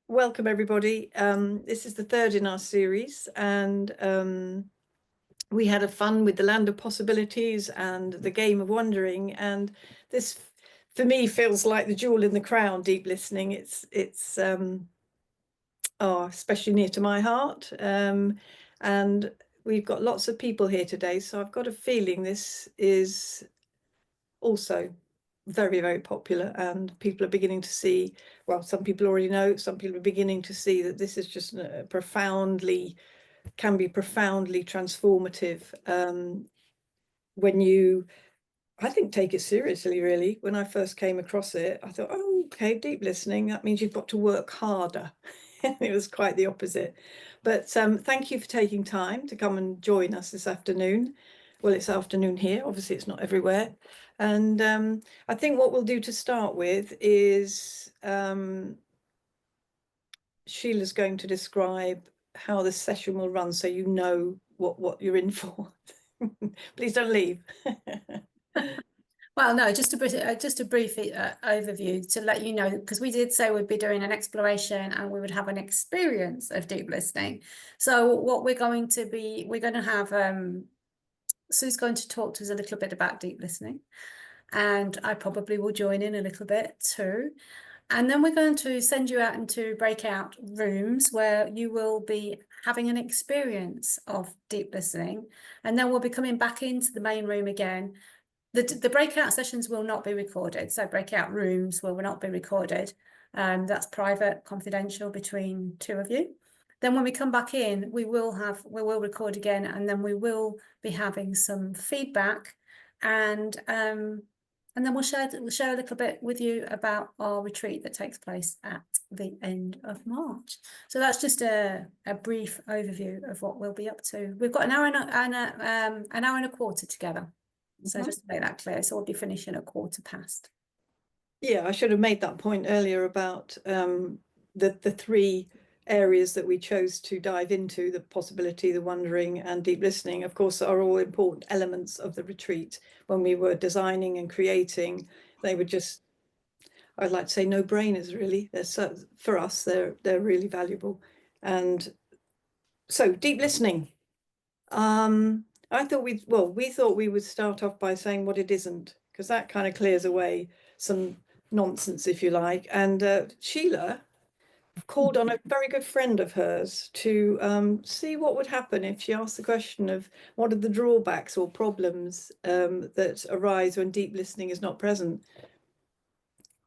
Welcome everybody. This is the third in our series, and we had a fun with the land of possibilities and the game of wondering. And this, for me, feels like the jewel in the crown. Deep listening. It's especially near to my heart. And we've got lots of people here today, so I've got a feeling this is also very, very popular, and people are beginning to see, well, some people already know, some people are beginning to see that this is just can be profoundly transformative when you, I think, take it seriously, really. When I first came across it, I thought, oh, okay, deep listening, that means you've got to work harder. It was quite the opposite. But thank you for taking time to come and join us this afternoon. Well, it's afternoon here, obviously it's not everywhere. And I think what we'll do to start with is Sheila's going to describe how the session will run, so you know what you're in for. Please don't leave. Well, no, just a brief overview to let you know, because we did say we'd be doing an exploration and we would have an experience of deep listening. So what we're going to have, Sue's going to talk to us a little bit about deep listening, and I probably will join in a little bit too. And then we're going to send you out into breakout rooms where you will be having an experience of deep listening. And then we'll be coming back into the main room again. The breakout sessions will not be recorded. So breakout rooms will not be recorded. That's private, confidential between two of you. Then when we come back in, we will record again, and then we will be having some feedback, and then we'll share a little bit with you about our retreat that takes place at the end of March. So that's just a brief overview of what we'll be up to. We've got an hour and a quarter together. So just to make that clear, so we'll be finishing at 1:15. Yeah, I should have made that point earlier about the three areas that we chose to dive into: the possibility, the wondering, and deep listening, of course, are all important elements of the retreat. When we were designing and creating, they were just, I'd like to say, no-brainers, really. For us, they're really valuable. And so deep listening. I thought we thought we would start off by saying what it isn't, because that kind of clears away some nonsense, if you like. And Sheila called on a very good friend of hers to see what would happen if she asked the question of what are the drawbacks or problems that arise when deep listening is not present.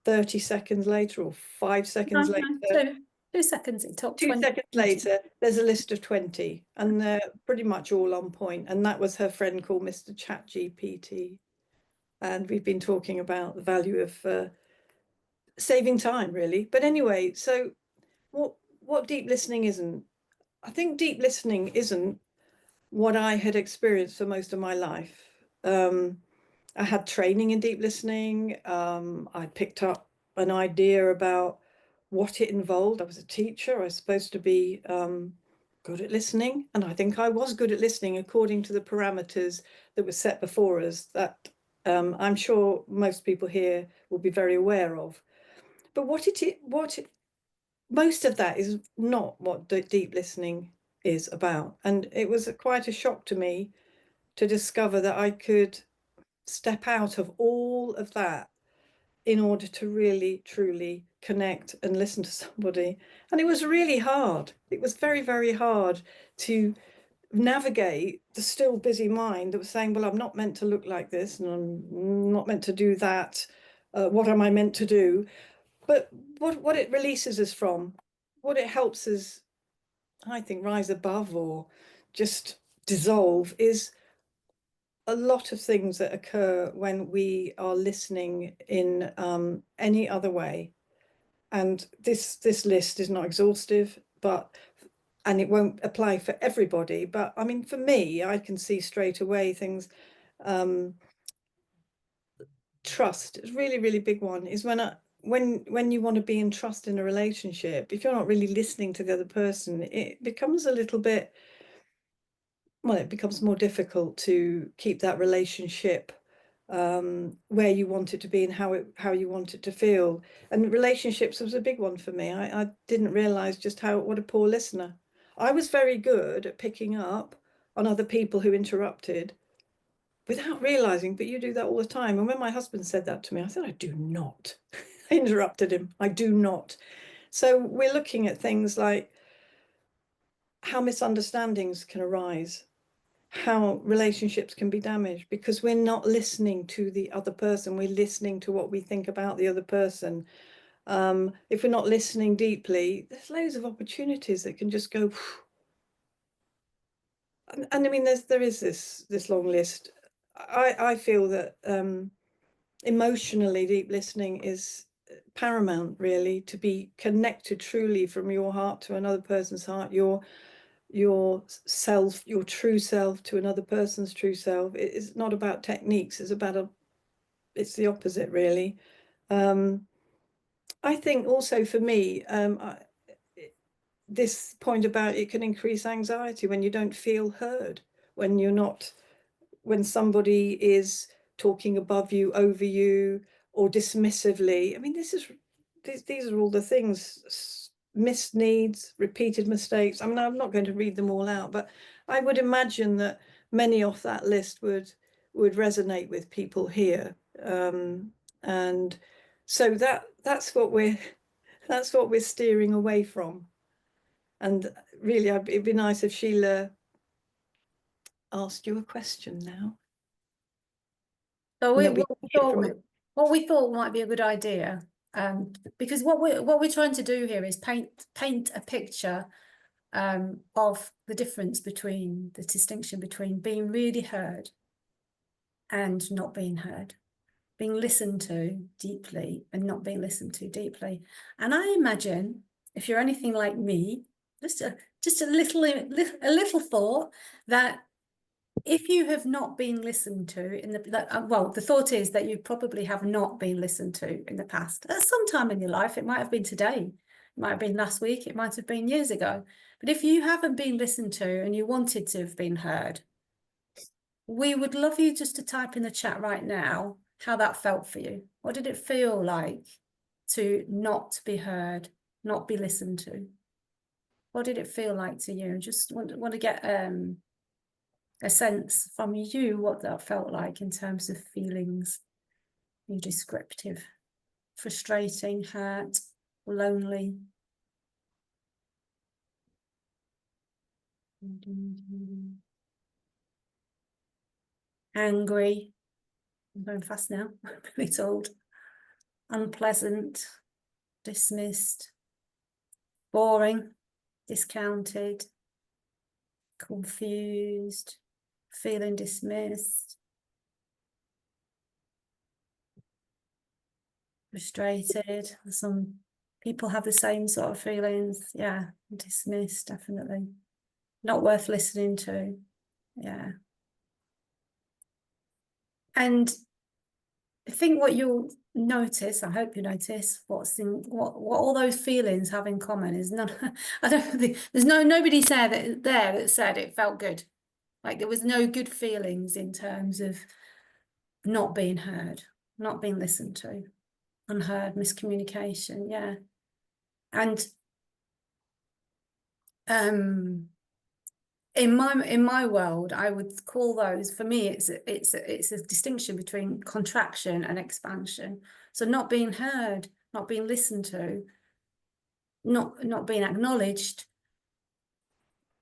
30 seconds later, or 5 seconds later. 2 seconds, it took 2 seconds later, there's a list of 20, and they're pretty much all on point. And that was her friend called Mr. ChatGPT. And we've been talking about the value of saving time, really. But anyway, so what deep listening isn't? I think deep listening isn't what I had experienced for most of my life. I had training in deep listening. I picked up an idea about what it involved. I was a teacher. I was supposed to be good at listening, and I think I was good at listening according to the parameters that were set before us, that I'm sure most people here will be very aware of. But most of that is not what deep listening is about. And it was quite a shock to me to discover that I could step out of all of that in order to really, truly connect and listen to somebody. And it was really hard. It was very, very hard to navigate the still busy mind that was saying, well, I'm not meant to look like this, and I'm not meant to do that. What am I meant to do? But what it releases us from, what it helps us, I think, rise above or just dissolve, is a lot of things that occur when we are listening in any other way. And this list is not exhaustive, and it won't apply for everybody. But I mean, for me, I can see straight away things. Trust is really, really big one. Is when you want to be in trust in a relationship, if you're not really listening to the other person, it becomes a little bit, well, it becomes more difficult to keep that relationship where you want it to be and how you want it to feel. And relationships was a big one for me. I didn't realize just what a poor listener. I was very good at picking up on other people who interrupted without realizing, but you do that all the time. And when my husband said that to me, I said, I do not. I interrupted him. I do not. So we're looking at things like how misunderstandings can arise, how relationships can be damaged because we're not listening to the other person. We're listening to what we think about the other person. If we're not listening deeply, there's loads of opportunities that can just go. And I mean, there is this long list. I feel that emotionally deep listening is paramount, really, to be connected truly from your heart to another person's heart, your self, your true self to another person's true self. It's not about techniques. It's the opposite, really. I think also for me, this point about it can increase anxiety when you don't feel heard, when somebody is talking above you, over you, or dismissively. I mean, these are all the things, missed needs, repeated mistakes. I mean, I'm not going to read them all out, but I would imagine that many off that list would resonate with people here. And so that's what we're steering away from. And really, it'd be nice if Sheila asked you a question now. So And what we thought might be a good idea, because what we're trying to do here is paint a picture of the difference between the distinction between being really heard and not being heard, being listened to deeply and not being listened to deeply. And I imagine if you're anything like me, just a little thought that if you have not been listened to the thought is that you probably have not been listened to in the past at some time in your life. It might have been today, it might have been last week, it might have been years ago. But if you haven't been listened to and you wanted to have been heard, we would love you just to type in the chat right now how that felt for you. What did it feel like to not be heard, not be listened to? What did it feel like to you? Just want to get a sense from you what that felt like in terms of feelings. You descriptive, frustrating, hurt, lonely. Angry. I'm going fast now, I'm really told. Unpleasant, dismissed, boring, discounted, confused, feeling dismissed, frustrated. Some people have the same sort of feelings. Yeah, dismissed, definitely. Not worth listening to. Yeah. And I think what you'll notice, I hope you notice, what all those feelings have in common is none. I don't think there's nobody said that said it felt good. Like there was no good feelings in terms of not being heard, not being listened to, unheard, miscommunication. Yeah. And in my world, I would call those, for me, it's a distinction between contraction and expansion. So not being heard, not being listened to, not being acknowledged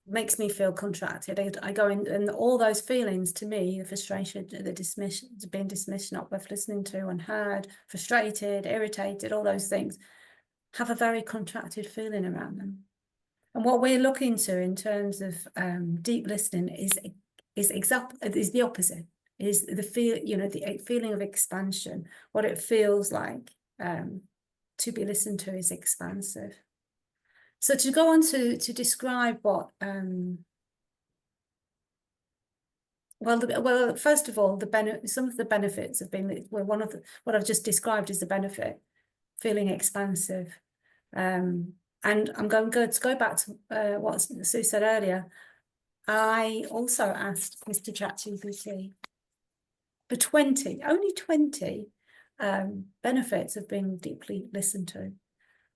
makes me feel contracted. I go in, and all those feelings, to me, the frustration, the being dismissed, not worth listening to, unheard, frustrated, irritated, all those things have a very contracted feeling around them. And what we're looking to in terms of deep listening is the opposite. Is the the feeling of expansion. What it feels like to be listened to is expansive. So to go on to describe what well, first of all, some of the benefits have been, well, what I've just described is the benefit, feeling expansive. And I'm going to go back to what Sue said earlier. I also asked Mr. ChatGPT but 20, only 20 benefits of being deeply listened to.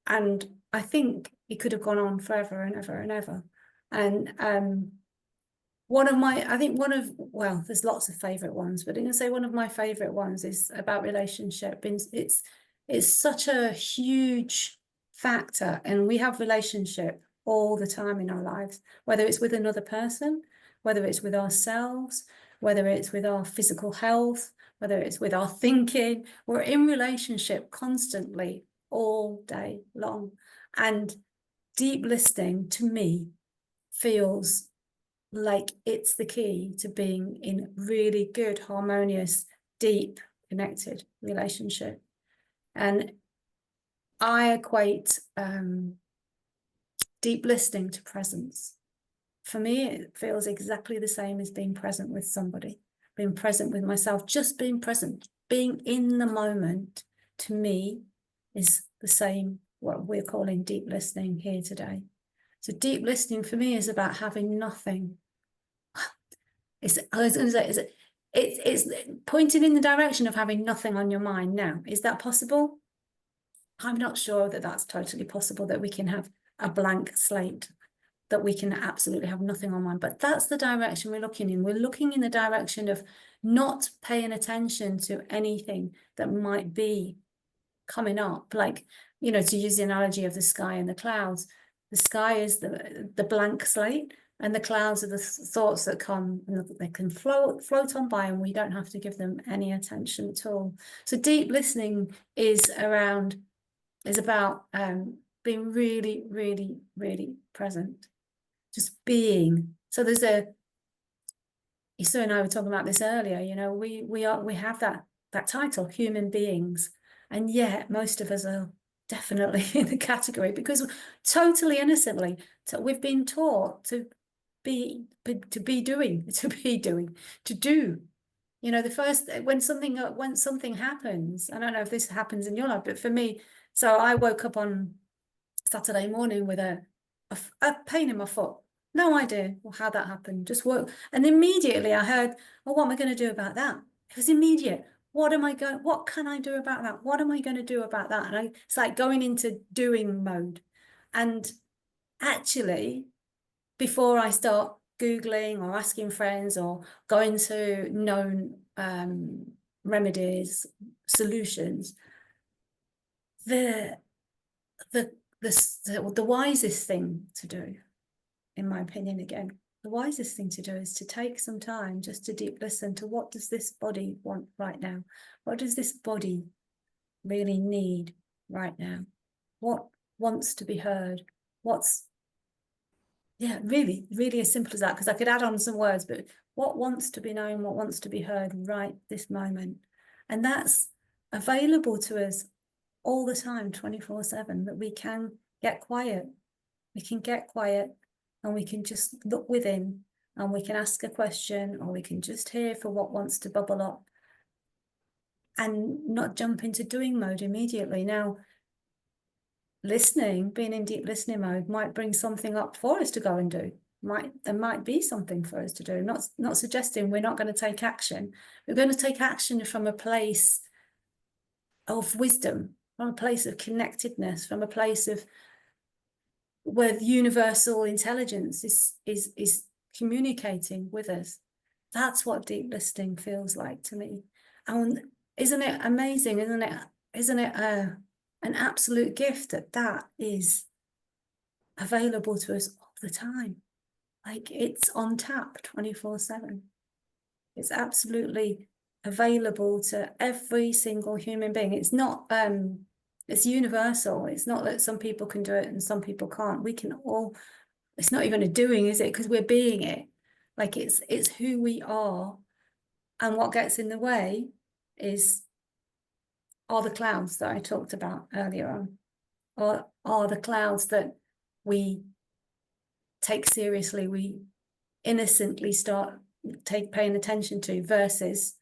And I think it could have gone on forever and ever and ever. And well, there's lots of favorite ones, but I'm going to say one of my favorite ones is about relationship. And it's such a huge factor, and we have relationship all the time in our lives, whether it's with another person, whether it's with ourselves, whether it's with our physical health, whether it's with our thinking. We're in relationship constantly all day long. And deep listening, to me, feels like it's the key to being in really good, harmonious, deep, connected relationship. And I equate deep listening to presence. For me, it feels exactly the same as being present with somebody, being present with myself, just being present, being in the moment, to me, is the same, what we're calling deep listening here today. So deep listening for me is about having nothing. I was going to say, it's pointed in the direction of having nothing on your mind now. Is that possible? I'm not sure that that's totally possible, that we can have a blank slate, that we can absolutely have nothing on mind. But that's the direction we're looking in. We're looking in the direction of not paying attention to anything that might be coming up. Like, to use the analogy of the sky and the clouds, the sky is the blank slate, and the clouds are the thoughts that come, and they can float on by, and we don't have to give them any attention at all. So deep listening is about being really, really, really present, just being. So Sue and I were talking about this earlier. We have that title, human beings, and yet most of us are definitely in the category, because totally innocently we've been taught to do. The first, when something happens, I don't know if this happens in your life, but for me, so I woke up on Saturday morning with a pain in my foot. No idea how that happened. Just woke, and immediately I heard, "Oh, what am I going to do about that?" It was immediate. What can I do about that? What am I going to do about that? And it's like going into doing mode. And actually, before I start Googling or asking friends or going to known remedies, solutions, the wisest thing to do, in my opinion, again, the wisest thing to do is to take some time just to deep listen to, what does this body want right now? What does this body really need right now? What wants to be heard? Really, really as simple as that, because I could add on some words, but what wants to be known, what wants to be heard right this moment? And that's available to us all the time, 24/7, that we can get quiet. We can get quiet, and we can just look within, and we can ask a question, or we can just hear for what wants to bubble up, and not jump into doing mode immediately. Now, being in deep listening mode might bring something up for us to go and do. There might be something for us to do. Not suggesting we're not going to take action. We're going to take action from a place of wisdom, from a place of connectedness, from a place of where the universal intelligence is communicating with us. That's what deep listening feels like to me. And isn't it amazing? Isn't it an absolute gift that is available to us all the time? Like, it's on tap 24/7. It's absolutely available to every single human being. It's not it's universal. It's not that some people can do it and some people can't. We can all, it's not even a doing, is it? Because we're being it. Like, it's who we are. And what gets in the way are the clouds that I talked about earlier on, or are the clouds that we take seriously, we innocently start paying attention to, versus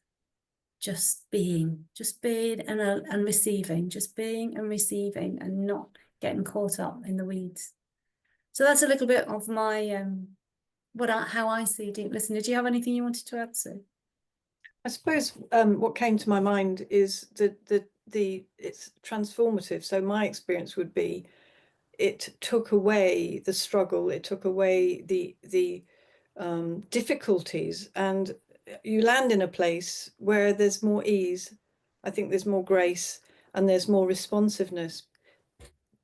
just being and receiving, just being and receiving, and not getting caught up in the weeds. So that's a little bit of my how I see deep listening. Did you have anything you wanted to add, Sue? I suppose what came to my mind is it's transformative. So my experience would be it took away the struggle, it took away the difficulties, and you land in a place where there's more ease. I think there's more grace and there's more responsiveness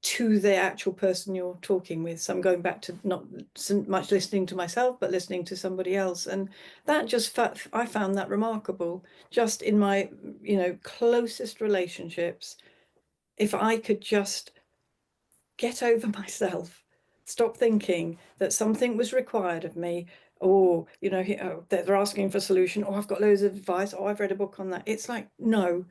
to the actual person you're talking with. So I'm going back to not so much listening to myself, but listening to somebody else. And that just, I found that remarkable. Just in my, closest relationships, if I could just get over myself, stop thinking that something was required of me, or, they're asking for a solution, or I've got loads of advice, or I've read a book on that. It's like, no.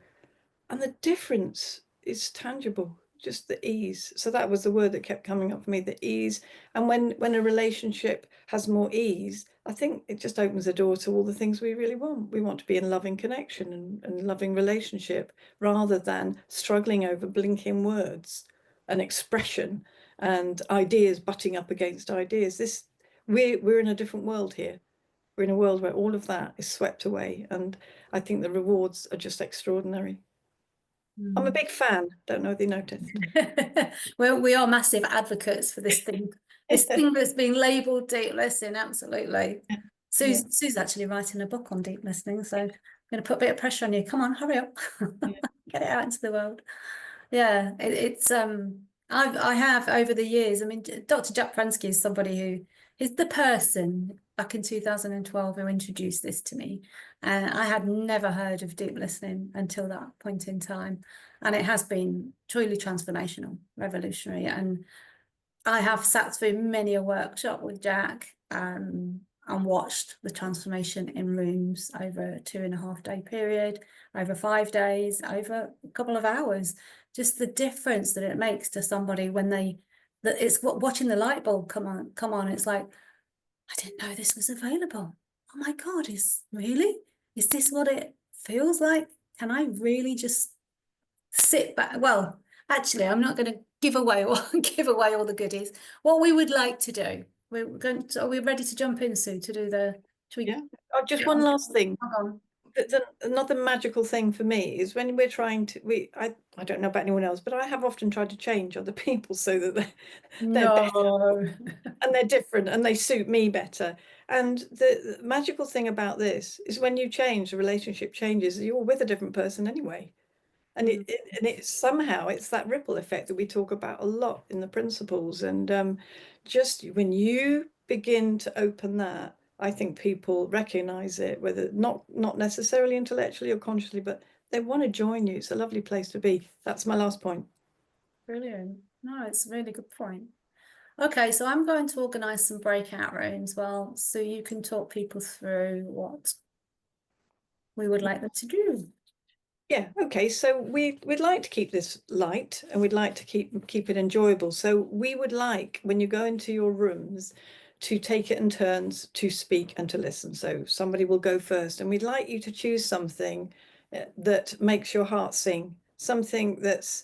And the difference is tangible, just the ease. So that was the word that kept coming up for me, the ease. And when a relationship has more ease, I think it just opens the door to all the things we really want. We want to be in loving connection and loving relationship, rather than struggling over blinking words and expression and ideas butting up against ideas. We're in a different world here. We're in a world where all of that is swept away, and I think the rewards are just extraordinary. I'm a big fan. Don't know if you noticed. Well, we are massive advocates for this thing that's been labelled deep listening. Absolutely. Yeah. Sue's actually writing a book on deep listening, so I'm going to put a bit of pressure on you. Come on, hurry up, Yeah. get it out into the world. Yeah, it's I have over the years. I mean, Dr. Jack Pransky is somebody who is the person back in 2012 who introduced this to me, and I had never heard of deep listening until that point in time, and it has been truly transformational, revolutionary. And I have sat through many a workshop with Jack, and watched the transformation in rooms over a 2.5 day period, over 5 days, over a couple of hours. Just the difference that it makes to somebody when that it's watching the light bulb come on. It's like, I didn't know this was available. Oh my God, is this what it feels like? Can I really just sit back? Well, actually, I'm not going to give away all the goodies. What we would like to do, are we ready to jump in, Sue, to do the? Yeah. Oh, just one last thing. Hang on. Another magical thing for me is when we're trying to, I don't know about anyone else, but I have often tried to change other people so that they're better No. and they're different and they suit me better. And the magical thing about this is when you change, the relationship changes, you're with a different person anyway. And it's somehow it's that ripple effect that we talk about a lot in the principles. And just when you begin to open that, I think people recognize it, whether not necessarily intellectually or consciously, but they want to join you. It's a lovely place to be. That's my last point. Brilliant. No, it's a really good point. Okay, so I'm going to organise some breakout rooms, so you can talk people through what we would like them to do. Yeah, okay. So we'd like to keep this light, and we'd like to keep it enjoyable. So we would like, when you go into your rooms, to take it in turns to speak and to listen. So somebody will go first, and we'd like you to choose something that makes your heart sing, something that's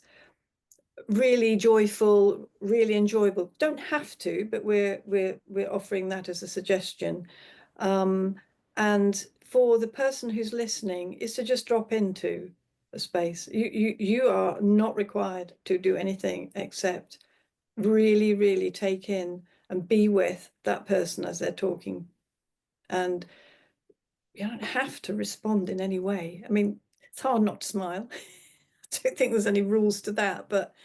really joyful, really enjoyable. Don't have to, but we're offering that as a suggestion. And for the person who's listening is to just drop into a space. You are not required to do anything except really, really take in and be with that person as they're talking. And you don't have to respond in any way. I mean, it's hard not to smile. I don't think there's any rules to that, but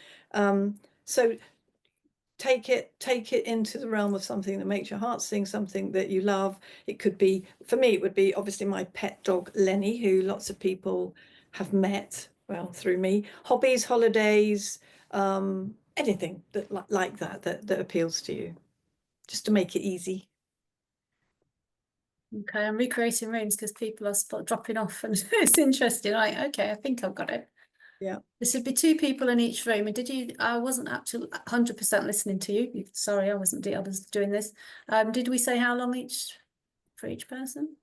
so take it into the realm of something that makes your heart sing, something that you love. It could be, for me, it would be obviously my pet dog Lenny, who lots of people have met, well, through me. Hobbies, holidays, anything that like that appeals to you, just to make it easy. Okay, I'm recreating rooms because people are dropping off, and it's interesting. Okay, I think I've got it. Yeah. This would be 2 people in each room. And I wasn't actually 100% listening to you. Sorry, I was doing this. Did we say how long for each person?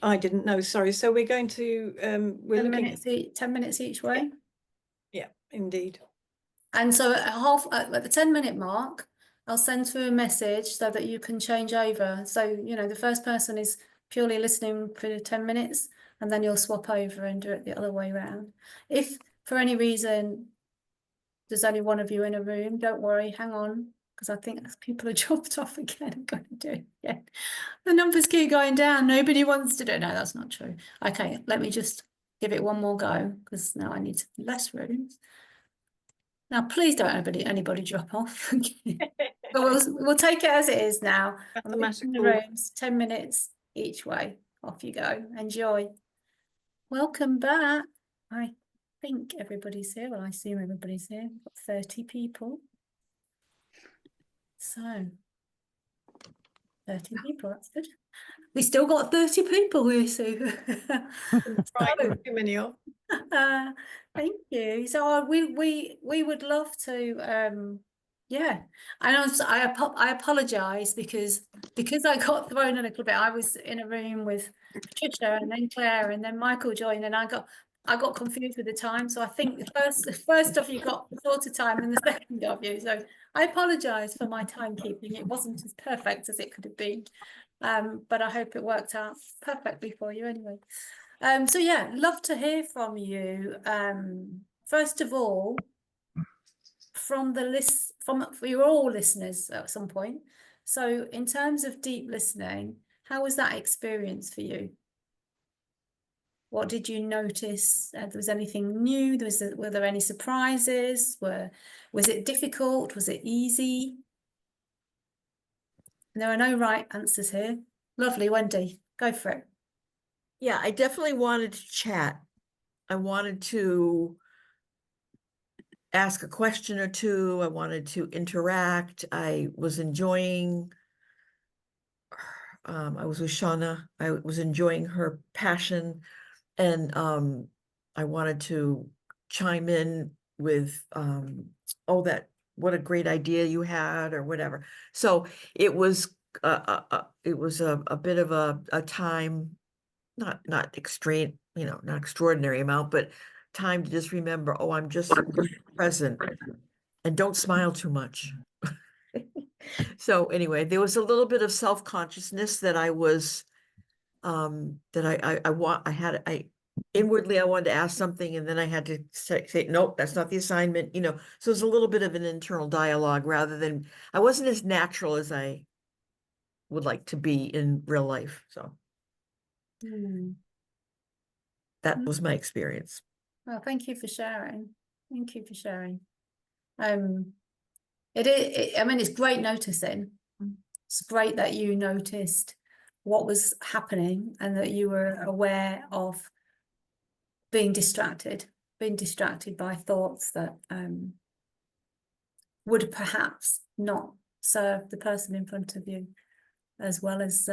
I didn't know, sorry. So we're going to, we're 10 looking minutes each, 10 minutes each way. Yeah, indeed. And so at the 10-minute mark, I'll send through a message so that you can change over. So, the first person is purely listening for 10 minutes, and then you'll swap over and do it the other way around. If for any reason there's only one of you in a room, don't worry, hang on, because I think people are dropped off again. I'm going to do it again. The numbers keep going down. Nobody wants to do it. No, that's not true. Okay, let me just give it one more go, because now I need less rooms. Now, please don't anybody drop off. But we'll take it as it is now. I'm in the rooms, 10 minutes each way. Off you go. Enjoy. Welcome back. I think everybody's here. Well, I assume everybody's here. We've got 30 people. So 30 people, that's good. We still got 30 people here, Sue. Right, not too many of. Thank you. So we would love to yeah, and I apologize because I got thrown a little bit. I was in a room with Patricia and then Claire and then Michael joined, and I got confused with the time. So I think the first of you got the shorter time and the second of you. So I apologize for my timekeeping. It wasn't as perfect as it could have been. But I hope it worked out perfectly for you anyway. So yeah, love to hear from you. First of all, from the list, for your all listeners at some point. So in terms of deep listening, how was that experience for you? What did you notice? Was anything new? Were there any surprises? Was it difficult? Was it easy? There are no right answers here. Lovely, Wendy, go for it. Yeah, I definitely wanted to chat. I wanted to ask a question or two. I wanted to interact. I was enjoying, I was with Shauna. I was enjoying her passion, and I wanted to chime in with, oh, what a great idea you had, or whatever. So it was a bit of a time, not extreme, not extraordinary amount, but time to just remember, oh, I'm just present, and don't smile too much. So anyway, there was a little bit of self-consciousness that I was, that inwardly I wanted to ask something, and then I had to say, nope, that's not the assignment, so it's a little bit of an internal dialogue, rather than, I wasn't as natural as I would like to be in real life. So that was my experience. Well, thank you for sharing. Thank you for sharing. I mean, it's great noticing. It's great that you noticed what was happening and that you were aware of being distracted by thoughts that would perhaps not serve the person in front of you, as well as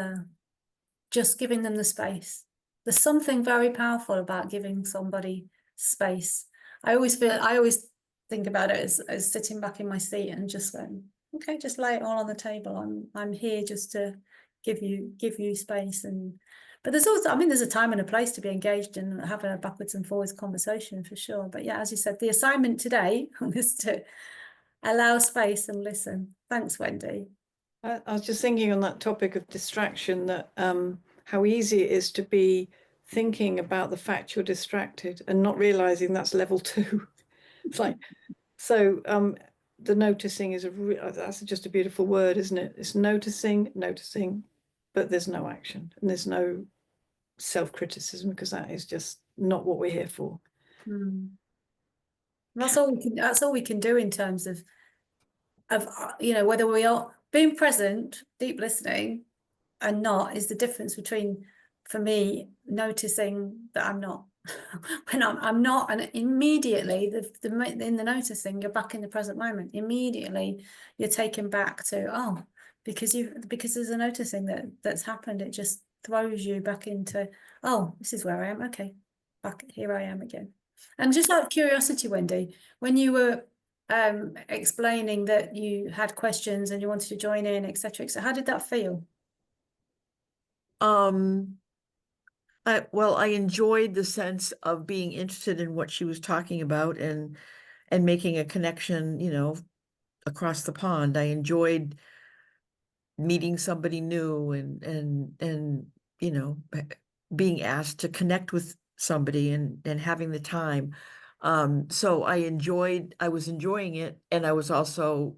just giving them the space. There's something very powerful about giving somebody space. I always think about it as sitting back in my seat and just going, okay, just lay it all on the table. I'm here just to give you space. But there's also, there's a time and a place to be engaged in having a backwards and forwards conversation, for sure. But yeah, as you said, the assignment today was to allow space and listen. Thanks, Wendy. I was just thinking on that topic of distraction, that how easy it is to be thinking about the fact you're distracted and not realizing that's level 2. It's like, so the noticing is that's just a beautiful word, isn't it? It's noticing, but there's no action and there's no self-criticism, because that is just not what we're here for. That's all we can do in terms of whether we are being present, deep listening, and not, is the difference between, for me, noticing that I'm not. When I'm not, and immediately in the noticing, you're back in the present moment. Immediately you're taken back to, because there's a noticing that's happened. It just throws you back into, this is where I am. Okay, back here I am again. And just out of curiosity, Wendy, when you were explaining that you had questions and you wanted to join in, etc., how did that feel? I enjoyed the sense of being interested in what she was talking about, and making a connection, across the pond. I enjoyed meeting somebody new, and being asked to connect with somebody and having the time. So I was enjoying it, and I was also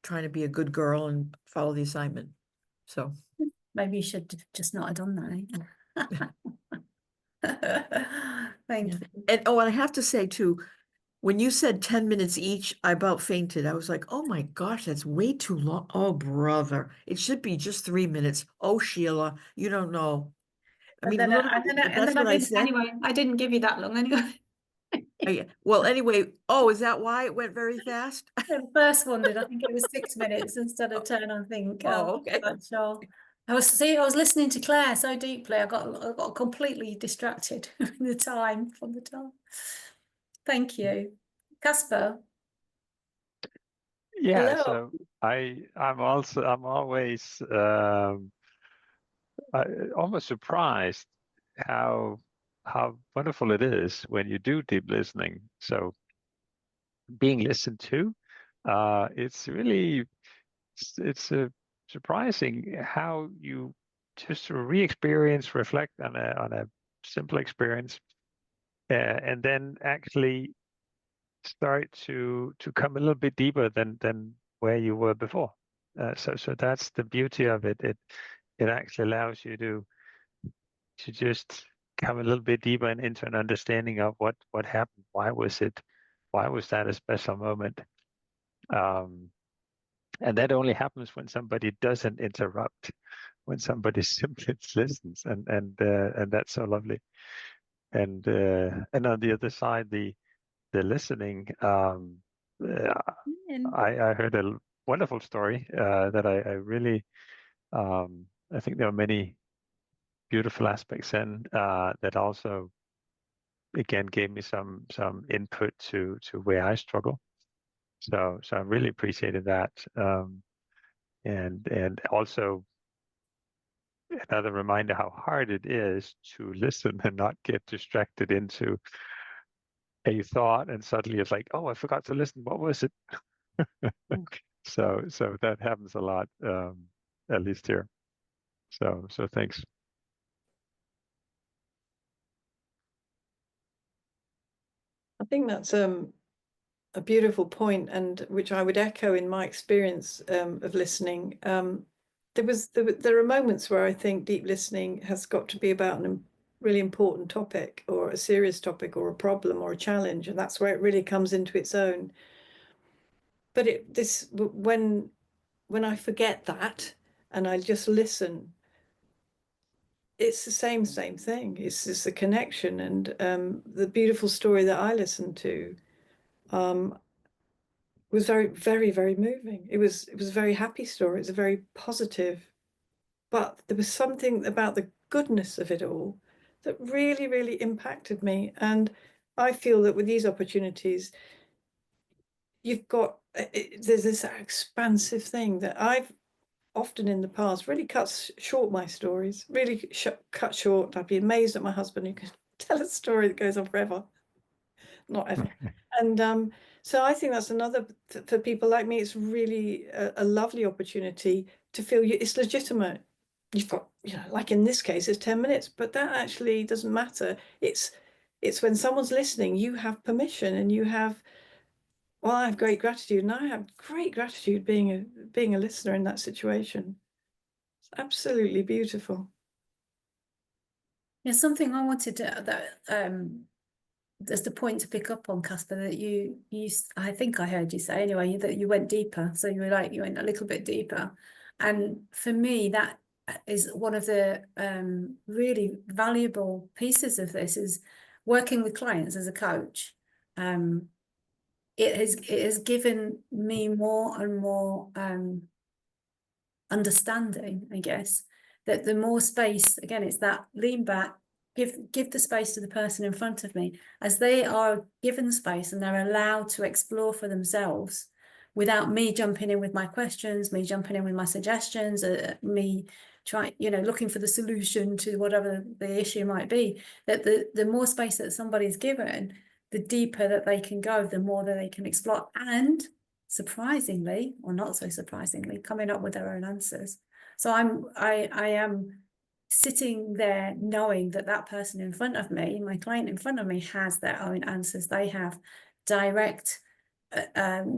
trying to be a good girl and follow the assignment. So Maybe you should have just not have done that. Thank yeah. you. And I have to say too, when you said 10 minutes each, I about fainted. I was like, oh my gosh, that's way too long. Oh, brother, it should be just 3 minutes. Oh, Sheila, you don't know. I mean, literally, that's what I didn't, said. anyway, I didn't give you that long anyway. Well, anyway, oh, is that why it went very fast? The first one did, I think it was 6 minutes instead of 10, I think. Oh, okay. I'm not sure. I was listening to Claire so deeply, I got completely distracted from the time. Thank you. Casper. Yeah, Hello. so I'm always almost surprised how wonderful it is when you do deep listening. So being listened to, it's really it's surprising how you just re-experience, reflect on a simple experience, and then actually start to come a little bit deeper than where you were before. So that's the beauty of it. It actually allows you to just come a little bit deeper and into an understanding of what happened. Why was that a special moment? And that only happens when somebody doesn't interrupt, when somebody simply listens, and that's so lovely. And on the other side, the listening, I heard a wonderful story that I really I think there are many beautiful aspects in that also again gave me some input to where I struggle. So I really appreciated that, and also another reminder how hard it is to listen and not get distracted into a thought, and suddenly it's like, oh, I forgot to listen. What was it? So that happens a lot, at least here. So thanks. I think that's a beautiful point, and which I would echo in my experience of listening. There are moments where I think deep listening has got to be about a really important topic, or a serious topic, or a problem, or a challenge, and that's where it really comes into its own. But when I forget that and I just listen, it's the same thing. It's just a connection, and the beautiful story that I listened to was very, very, very moving. It was a very happy story. It's a very positive, but there was something about the goodness of it all that really, really impacted me. And I feel that with these opportunities, there's this expansive thing that I've often in the past really cut short my stories, really cut short. I'd be amazed at my husband who can tell a story that goes on forever. Not ever. And so I think that's another, for people like me, it's really a lovely opportunity to feel it's legitimate. You've got, like in this case, it's 10 minutes, but that actually doesn't matter. It's when someone's listening, you have permission, and well, I have great gratitude, and I have great gratitude being a listener in that situation. It's absolutely beautiful. Yeah, something I wanted to, there's the point to pick up on, Casper, that you I think I heard you say anyway, that you went deeper. So you went a little bit deeper. And for me, that is one of the really valuable pieces of this, is working with clients as a coach. It has given me more and more understanding, I guess, that the more space, again, it's that lean back, give the space to the person in front of me, as they are given space and they're allowed to explore for themselves without me jumping in with my questions, me jumping in with my suggestions, me trying, looking for the solution to whatever the issue might be. That the more space that somebody's given, the deeper that they can go, the more that they can explore, and surprisingly, or not so surprisingly, coming up with their own answers. So I am sitting there knowing that that person in front of me, my client in front of me, has their own answers. They have direct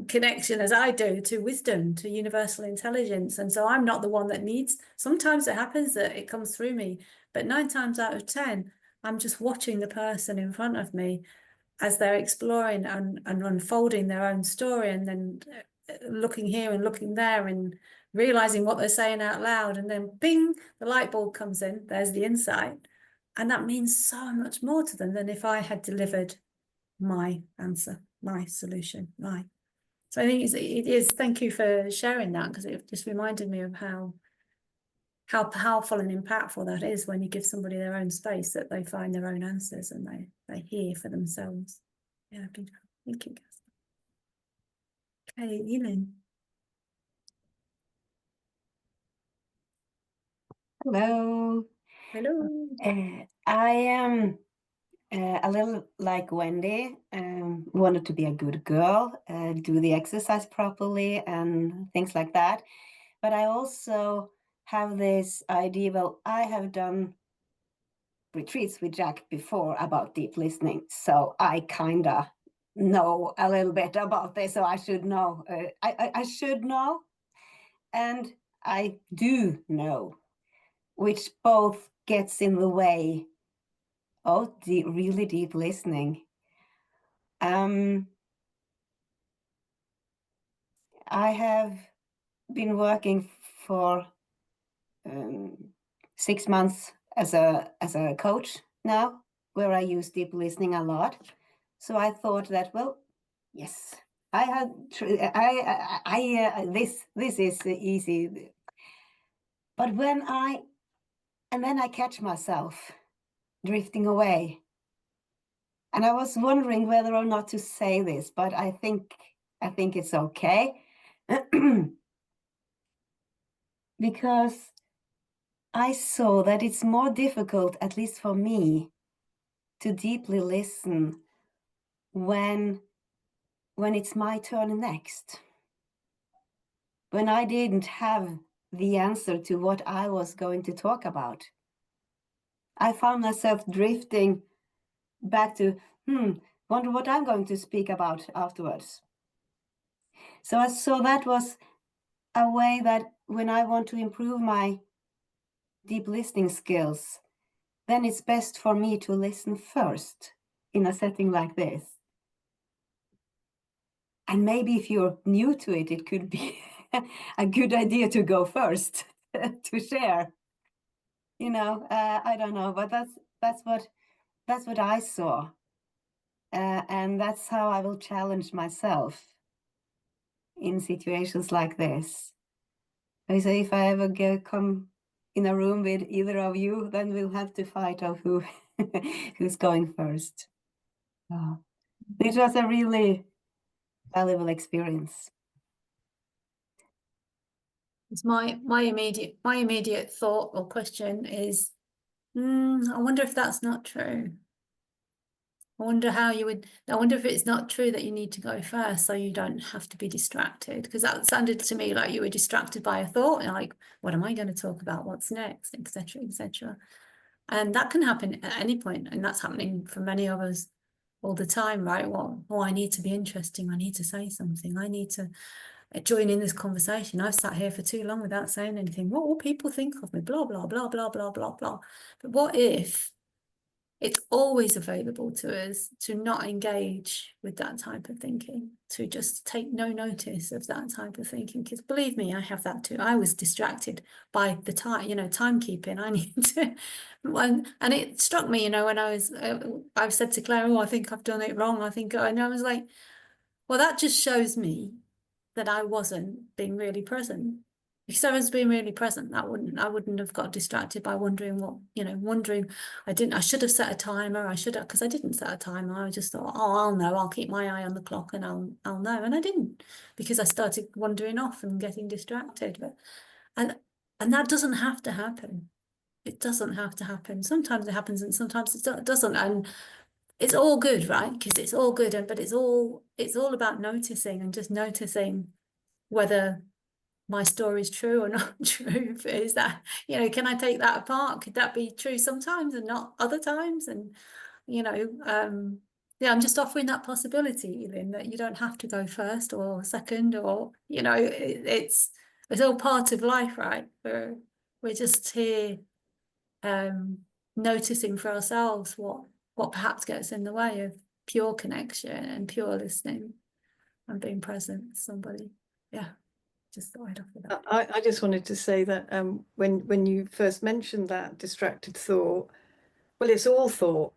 connection, as I do, to wisdom, to universal intelligence. And so I'm not the one that needs, sometimes it happens that it comes through me, but 9 times out of 10, I'm just watching the person in front of me as they're exploring and unfolding their own story, and then looking here and looking there and realizing what they're saying out loud, and then bing, the light bulb comes in, there's the insight. And that means so much more to them than if I had delivered my answer, my solution, my. So I think it is, thank you for sharing that, because it just reminded me of how powerful and impactful that is when you give somebody their own space, that they find their own answers and they hear for themselves. Yeah, beautiful. Thank you, Casper. Okay, Eileen. Hello. Hello. I am a little like Wendy, wanted to be a good girl, do the exercise properly and things like that. But I also have this idea, well, I have done retreats with Jack before about deep listening. So I kind of know a little bit about this, so I should know. I should know, and I do know, which both gets in the way of really deep listening. I have been working for 6 months as a coach now, where I use deep listening a lot. So I thought that, well, yes, I had this is easy. But then I catch myself drifting away. And I was wondering whether or not to say this, but I think it's okay. Because I saw that it's more difficult, at least for me, to deeply listen when it's my turn next. When I didn't have the answer to what I was going to talk about. I found myself drifting back to, wonder what I'm going to speak about afterwards. So that was a way that when I want to improve my deep listening skills, then it's best for me to listen first in a setting like this. And maybe if you're new to it, it could be a good idea to go first to share. I don't know, but that's what I saw. And that's how I will challenge myself in situations like this. I say, if I ever come in a room with either of you, then we'll have to fight of who's going first. It was a really valuable experience. It's my immediate thought or question is, I wonder if that's not true. I wonder if it's not true that you need to go first so you don't have to be distracted, because that sounded to me like you were distracted by a thought, and like, what am I going to talk about? What's next? Etc. etc. And that can happen at any point, and that's happening for many of us all the time, right? Well, I need to be interesting. I need to say something. I need to join in this conversation. I've sat here for too long without saying anything. What will people think of me? Blah, blah, blah, blah, blah, blah, blah. But what if it's always available to us to not engage with that type of thinking, to just take no notice of that type of thinking? Because believe me, I have that too. I was distracted by the time, timekeeping. I need to, and it struck me, when I said to Claire, I think I've done it wrong. And I was like, well, that just shows me that I wasn't being really present. Because I was being really present, I wouldn't have got distracted by wondering I should have set a timer, because I didn't set a timer. I just thought, I'll know, I'll keep my eye on the clock and I'll know. And I didn't, because I started wandering off and getting distracted. And that doesn't have to happen. It doesn't have to happen. Sometimes it happens and sometimes it doesn't. And it's all good, right? Because it's all good, but it's all about noticing, and just noticing whether my story is true or not true? Is that, you know, can I take that apart? Could that be true sometimes and not other times? And, you know, yeah, I'm just offering that possibility, Lynn, that you don't have to go first or second, or, you know, it's all part of life, right? We're just here noticing for ourselves what perhaps gets in the way of pure connection and pure listening and being present with somebody. Yeah, just thought I'd offer that. I just wanted to say that when you first mentioned that distracted thought, well, it's all thought.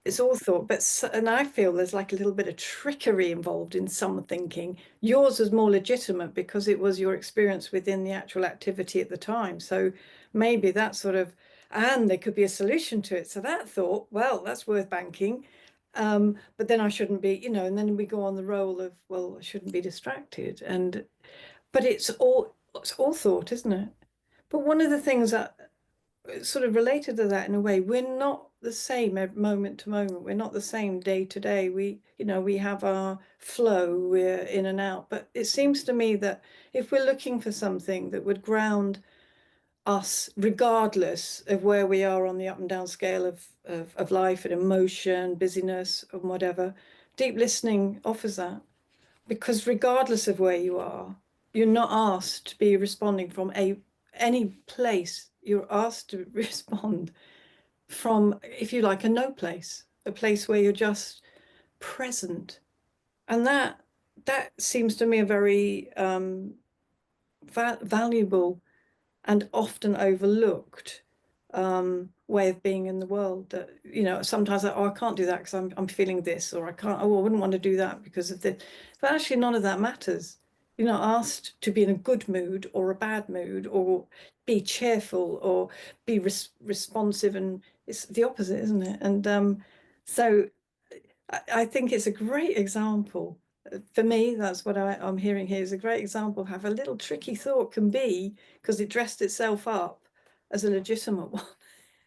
It's all thought, and I feel there's like a little bit of trickery involved in some thinking. Yours was more legitimate because it was your experience within the actual activity at the time. So maybe that sort of, and there could be a solution to it. So that thought, well, that's worth banking. But then I shouldn't be, you know, and then we go on the role of, well, I shouldn't be distracted. But it's all thought, isn't it? But one of the things that sort of related to that in a way, we're not the same moment to moment. We're not the same day to day. We, you know, we have our flow, we're in and out. But it seems to me that if we're looking for something that would ground us, regardless of where we are on the up and down scale of life and emotion, busyness, and whatever, deep listening offers that. Because regardless of where you are, you're not asked to be responding from any place. You're asked to respond from, if you like, a no place, a place where you're just present. And that seems to me a very valuable and often overlooked way of being in the world. That, you know, sometimes I can't do that because I'm feeling this, or I can't, oh, I wouldn't want to do that because of this. But actually none of that matters. You're not asked to be in a good mood or a bad mood, or be cheerful or be responsive, and it's the opposite, isn't it? And so I think it's a great example. For me, that's what I'm hearing here, is a great example of how a little tricky thought can be, because it dressed itself up as a legitimate one.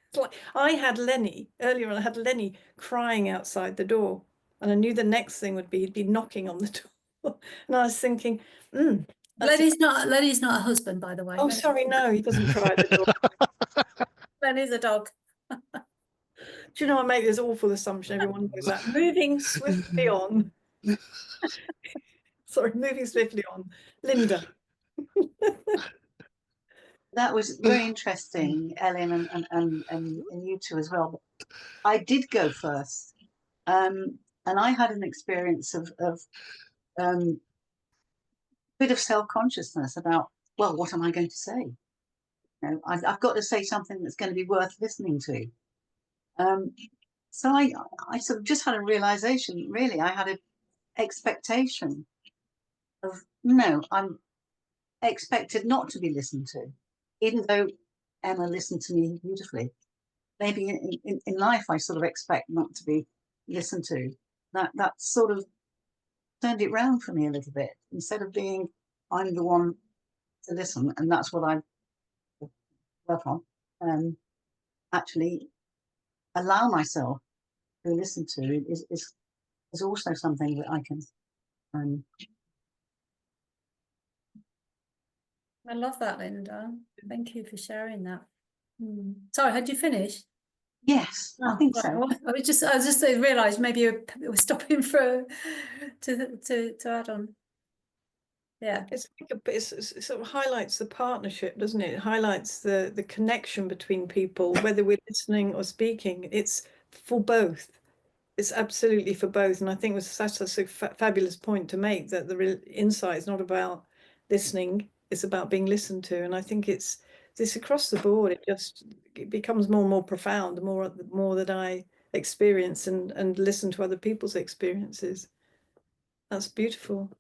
It's like I had Lenny earlier on, I had Lenny crying outside the door, and I knew the next thing would be he'd be knocking on the door. And I was thinking, Lenny's not a husband, by the way. oh, sorry, no, he doesn't cry at the door. Lenny's a dog. Do you know, I make this awful assumption, everyone knows that. Moving swiftly on. Sorry, moving swiftly on. Linda. That was very interesting, Ellen, and you two as well. I did go first, and I had an experience of bit of self-consciousness about, well, what am I going to say? You know, I've got to say something that's going to be worth listening to. So I sort of just had a realization, really. I had an expectation of, no, I'm expected not to be listened to, even though Emma listened to me beautifully. Maybe in life I sort of expect not to be listened to. That sort of turned it round for me a little bit. Instead of being, I'm the one to listen, and that's what I work on, actually allow myself to listen to is also something that I can. I love that, Linda. Thank you for sharing that. Sorry, had you finished? Yes, I think so. I was just realised maybe you were stopping for to add on. Yeah, It sort of highlights the partnership, doesn't it? It highlights the connection between people, whether we're listening or speaking. It's for both. It's absolutely for both. And I think it was such a fabulous point to make, that the real insight is not about listening, it's about being listened to. And I think it's this across the board. It becomes more and more profound the more that I experience and listen to other people's experiences. That's beautiful.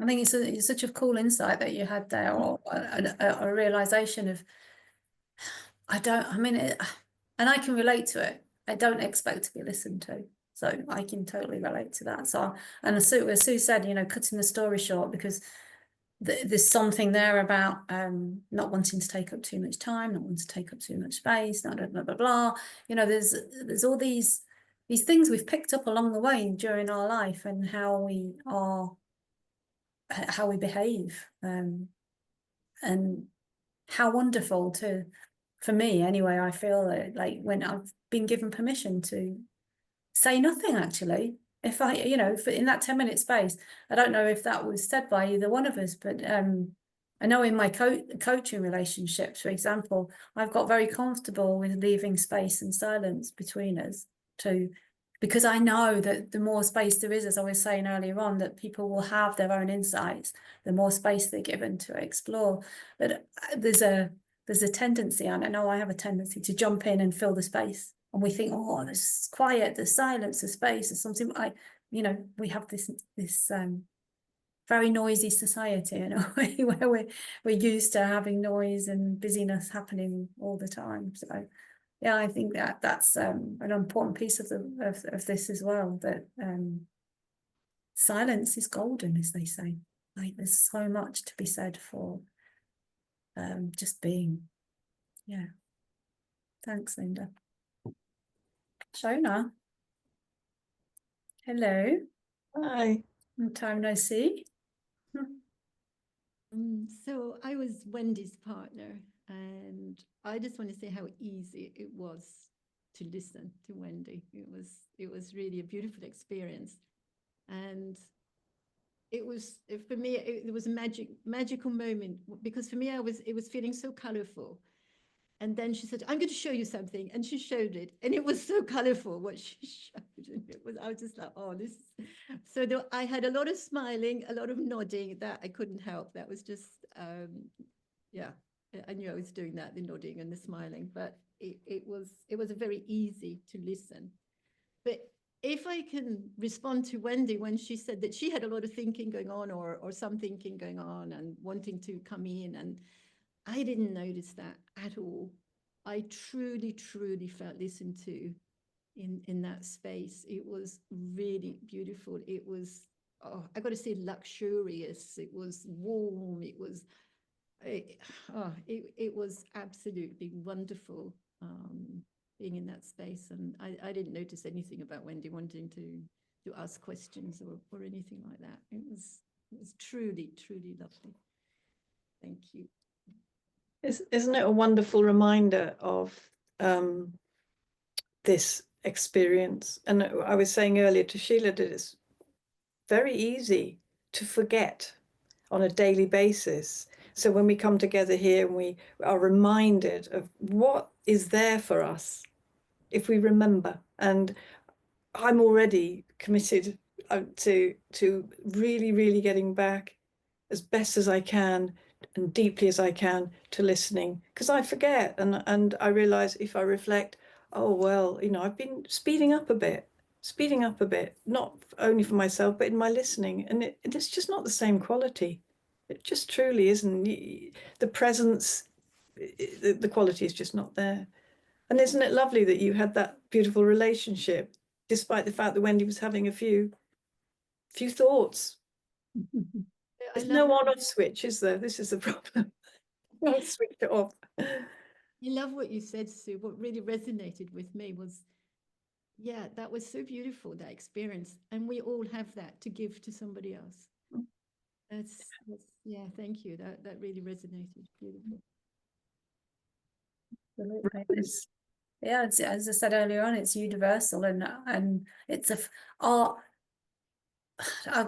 I think it's such a cool insight that you had there, or a realization of, and I can relate to it. I don't expect to be listened to, so I can totally relate to that. So, and as Sue said, you know, cutting the story short, because there's something there about not wanting to take up too much time, not wanting to take up too much space, blah blah blah blah. You know, there's all these things we've picked up along the way during our life, and how we are how we behave, and how wonderful to, for me anyway, I feel that like when I've been given permission to say nothing, actually, if I, you know, in that 10-minute space, I don't know if that was said by either one of us, but I know in my coaching relationships, for example, I've got very comfortable with leaving space and silence between us because I know that the more space there is, as I was saying earlier on, that people will have their own insights, the more space they're given to explore. But there's a tendency, and I know I have a tendency to jump in and fill the space. And we think, oh, there's quiet, there's silence, there's space, there's something. You know, we have this very noisy society in a way where we're used to having noise and busyness happening all the time. So yeah, I think that's an important piece of this as well, that silence is golden, as they say. Like, there's so much to be said for just being. Yeah. Thanks, Linda. Shona. Hello. Hi. Long time no see. So I was Wendy's partner, and I just want to say how easy it was to listen to Wendy. It was really a beautiful experience, and it was, for me, it was a magical moment, because for me, it was feeling so colorful. And then she said, I'm going to show you something. And she showed it. And it was so colorful what she showed. And I was just like, oh, this. So I had a lot of smiling, a lot of nodding that I couldn't help. That was just, yeah, I knew I was doing that, the nodding and the smiling. But it was a very easy to listen. But if I can respond to Wendy when she said that she had a lot of thinking going on, or some thinking going on and wanting to come in, and I didn't notice that at all. I truly, truly felt listened to in that space. It was really beautiful. It was, oh, I got to say, luxurious. It was warm. It was, it was absolutely wonderful being in that space. And I didn't notice anything about Wendy wanting to ask questions or anything like that. It was truly, truly lovely. Thank you. Isn't it a wonderful reminder of this experience? And I was saying earlier to Sheila that it's very easy to forget on a daily basis. So when we come together here and we are reminded of what is there for us, if we remember, and I'm already committed to really, really getting back as best as I can and deeply as I can to listening, because I forget, and I realize if I reflect, oh well, you know, I've been speeding up a bit, not only for myself but in my listening, and it's just not the same quality. It just truly isn't. The presence, the quality is just not there. And isn't it lovely that you had that beautiful relationship, despite the fact that Wendy was having a few thoughts? There's no on-off switch, is there? This is the problem. No, switch it off. I love what you said, Sue. What really resonated with me was, yeah, that was so beautiful, that experience. And we all have that to give to somebody else. That's yeah, thank you. That really resonated. Beautiful. Yeah, it's, as I said earlier on, it's universal, and it's art.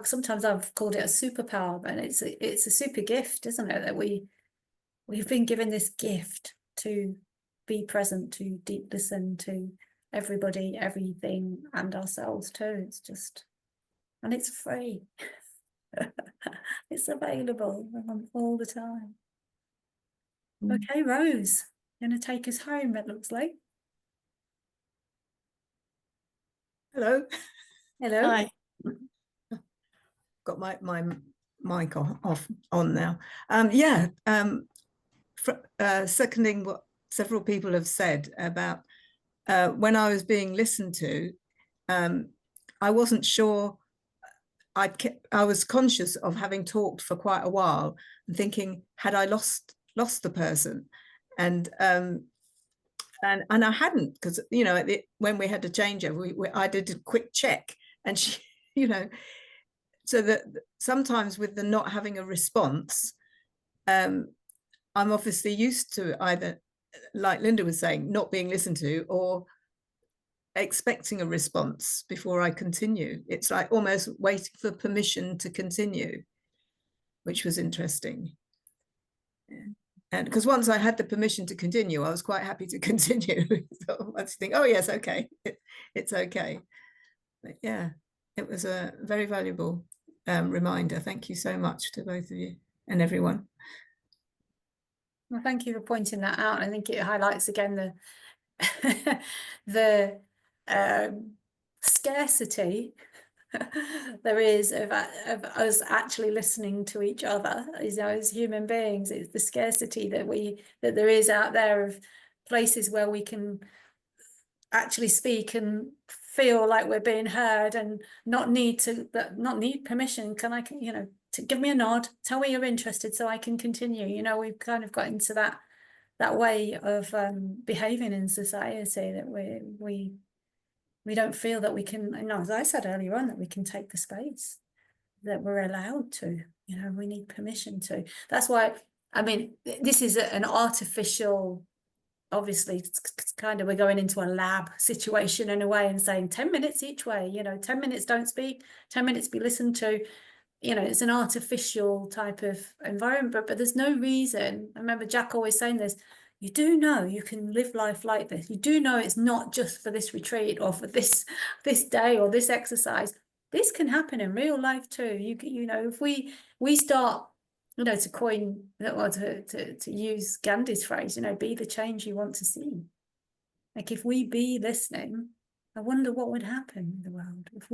Sometimes I've called it a superpower, but it's a super gift, isn't it? That we've been given this gift to be present, to deep listen to everybody, everything, and ourselves too. It's just, and it's free. It's available all the time. Okay, Rose, you're going to take us home, it looks like. Hello. Hello. Hi. Got my mic on now. Seconding what several people have said about when I was being listened to, I wasn't sure. I was conscious of having talked for quite a while and thinking, had I lost the person? And I hadn't, because, you know, when we had to change over, I did a quick check, and she, you know, so that sometimes with the not having a response, I'm obviously used to either, like Linda was saying, not being listened to, or expecting a response before I continue. It's like almost waiting for permission to continue, which was interesting. And because once I had the permission to continue, I was quite happy to continue. So I just think, oh yes, okay, it's okay. But yeah, it was a very valuable reminder. Thank you so much to both of you and everyone. Well, thank you for pointing that out. I think it highlights again the the scarcity there is of us actually listening to each other as human beings. It's the scarcity that there is out there of places where we can actually speak and feel like we're being heard and not need permission. To give me a nod, tell me you're interested so I can continue. We've kind of got into that way of behaving in society, that we don't feel that we can, as I said earlier on, that we can take the space, that we're allowed to. We need permission to. That's why, this is an artificial, obviously, it's kind of, we're going into a lab situation in a way and saying 10 minutes each way, 10 minutes don't speak, 10 minutes be listened to. It's an artificial type of environment, but there's no reason. I remember Jack always saying this, you do know you can live life like this. You do know it's not just for this retreat or for this day or this exercise. This can happen in real life too. If we start, to coin, or to use Gandhi's phrase, be the change you want to see. Like, if we be listening, I wonder what would happen in the world if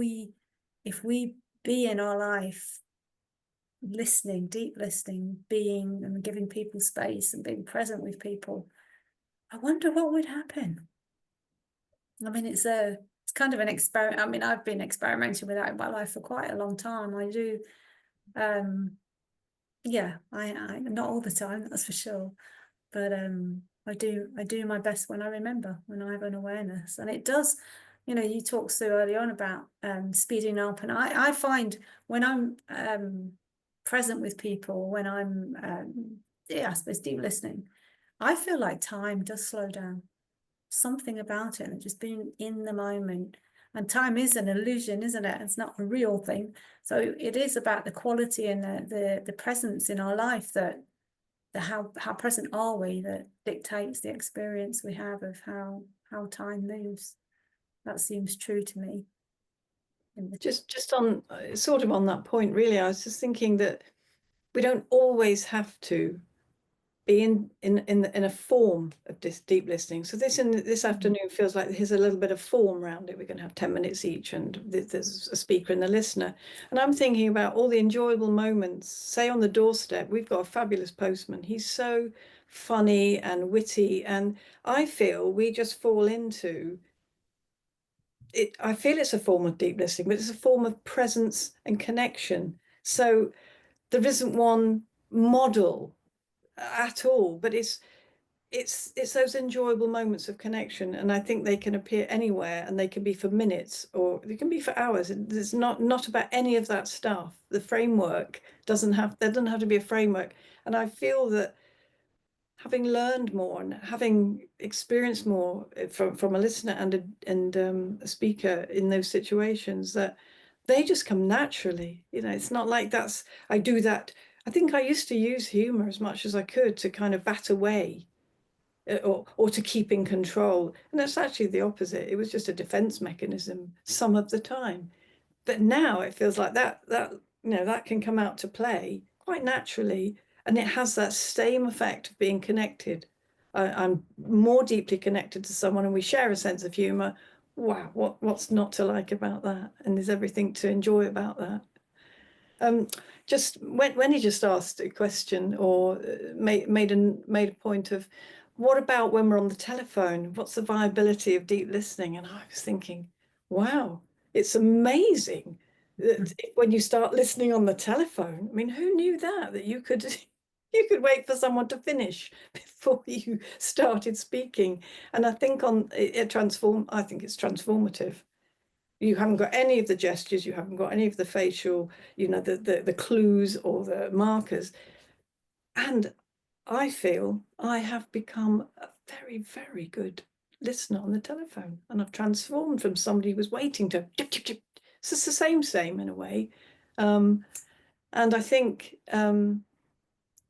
we be in our life listening, deep listening, being and giving people space and being present with people. I wonder what would happen. It's kind of an experiment. I've been experimenting with that in my life for quite a long time. I do, I not all the time, that's for sure, but I do my best when I remember, when I have an awareness. And it does, you talked so early on about speeding up, and I find when I'm present with people, when I'm I suppose deep listening, I feel like time does slow down. Something about it, and just being in the moment. And time is an illusion, isn't it? It's not a real thing. So it is about the quality and the presence in our life, that how present are we, that dictates the experience we have of how time moves. That seems true to me. Just on sort of on that point, really, I was just thinking that we don't always have to be in a form of this deep listening. So this afternoon feels like there's a little bit of form around it. We're going to have 10 minutes each, and there's a speaker and a listener. And I'm thinking about all the enjoyable moments, say on the doorstep. We've got a fabulous postman. He's so funny and witty, and I feel we just fall into it. I feel it's a form of deep listening, but it's a form of presence and connection. So there isn't one model at all, but it's those enjoyable moments of connection, and I think they can appear anywhere, and they can be for minutes or they can be for hours. There's not about any of that stuff. The framework doesn't have to be a framework. And I feel that having learned more and having experienced more from a listener and a speaker in those situations, that they just come naturally. It's not like I do that. I think I used to use humor as much as I could to kind of bat away or to keep in control. And that's actually the opposite. It was just a defense mechanism some of the time. But now it feels like that can come out to play quite naturally. And it has that same effect of being connected. I'm more deeply connected to someone, and we share a sense of humor. Wow, what's not to like about that? And there's everything to enjoy about that. Just when he just asked a question or made a point of, what about when we're on the telephone? What's the viability of deep listening? And I was thinking, wow, it's amazing that when you start listening on the telephone, who knew that you could wait for someone to finish before you started speaking? And I think I think it's transformative. You haven't got any of the gestures, you haven't got any of the facial, the clues or the markers. And I feel I have become a very, very good listener on the telephone, and I've transformed from somebody who was waiting to tip, tip, tip. So it's the same in a way. And I think, again,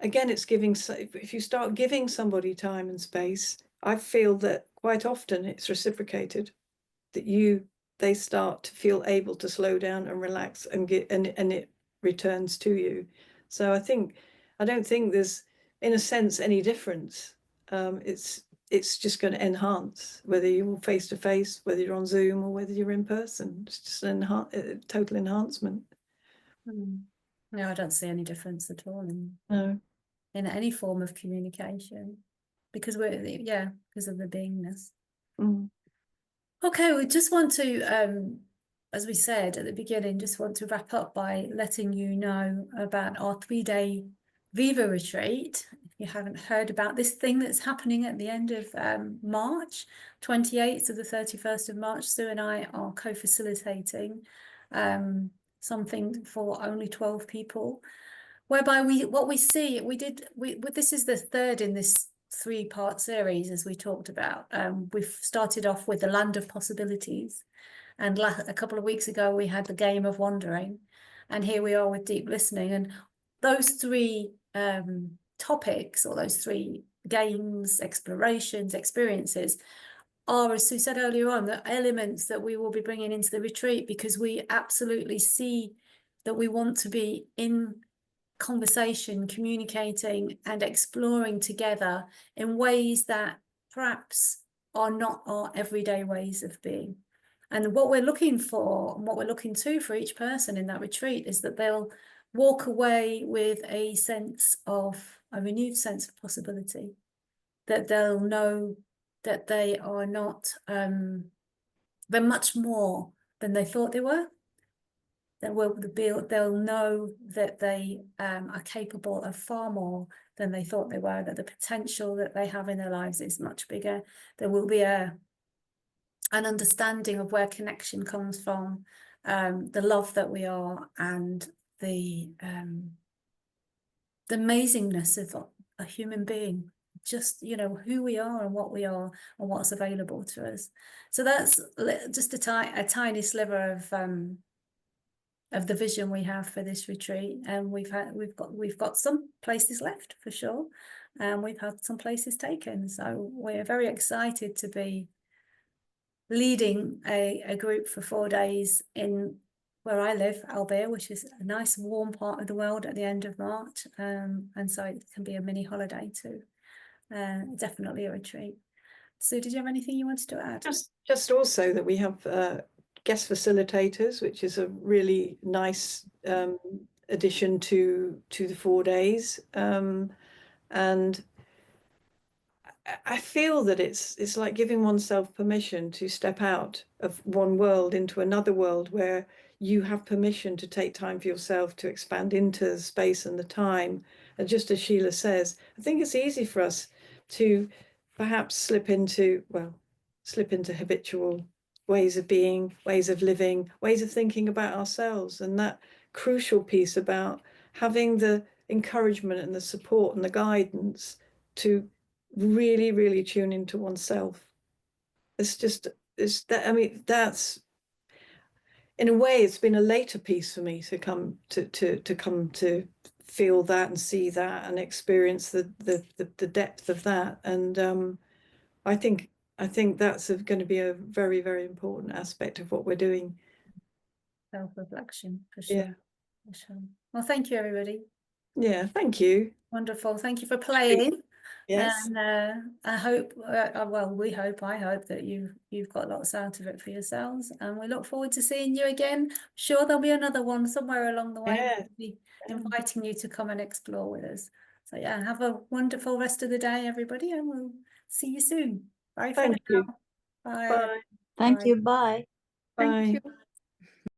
it's giving, if you start giving somebody time and space, I feel that quite often it's reciprocated, that they start to feel able to slow down and relax and and it returns to you. So I don't think there's, in a sense, any difference. It's just going to enhance, whether you're face to face, whether you're on Zoom, or whether you're in person. It's just a total enhancement. No, I don't see any difference at all No. in any form of communication, because because of the beingness. Okay, we just want to, as we said at the beginning, just want to wrap up by letting you know about our 3-day Viva Retreat. If you haven't heard about this thing that's happening at the end of March, 28th to the 31st of March, Sue and I are co-facilitating something for only 12 people, whereby this is the third in this 3-part series, as we talked about. We've started off with the land of possibilities, and a couple of weeks ago we had the game of wandering, and here we are with deep listening. And those 3 topics, or those 3 games, explorations, experiences, are, as Sue said earlier on, the elements that we will be bringing into the retreat, because we absolutely see that we want to be in conversation, communicating and exploring together in ways that perhaps are not our everyday ways of being. And what we're looking for, and what we're looking to for each person in that retreat, is that they'll walk away with a renewed sense of possibility, that they'll know that they are not, they're much more than they thought they were. They'll know that they are capable of far more than they thought they were, that the potential that they have in their lives is much bigger. There will be an understanding of where connection comes from, the love that we are, and the amazingness of a human being, just who we are and what we are and what's available to us. So that's just a tiny sliver of the vision we have for this retreat. And we've got some places left for sure, and we've had some places taken. So we're very excited to be leading a group for 4 days in where I live, Albert, which is a nice warm part of the world at the end of March, and so it can be a mini holiday too. Definitely a retreat. So did you have anything you wanted to add? Just also that we have guest facilitators, which is a really nice addition to the 4 days, and I feel that it's like giving oneself permission to step out of one world into another world, where you have permission to take time for yourself, to expand into the space and the time. And just as Sheela says, I think it's easy for us to perhaps slip into habitual ways of being, ways of living, ways of thinking about ourselves. And that crucial piece about having the encouragement and the support and the guidance to really, really tune into oneself. That's, in a way, it's been a later piece for me to come to feel that and see that and experience the depth of that. And I think that's going to be a very, very important aspect of what we're doing. Self-reflection, for sure. Yeah. For sure. Well, thank you, everybody. Yeah, thank you. Wonderful. Thank you for playing. Yes. And I hope, I hope that you've got lots out of it for yourselves, and we look forward to seeing you again. Sure, there'll be another one somewhere along the way. Yeah. We'll be inviting you to come and explore with us. So yeah, have a wonderful rest of the day, everybody, and we'll see you soon. Bye for now. Thank you. Bye. Bye. Thank you. Bye. Bye. Thank you.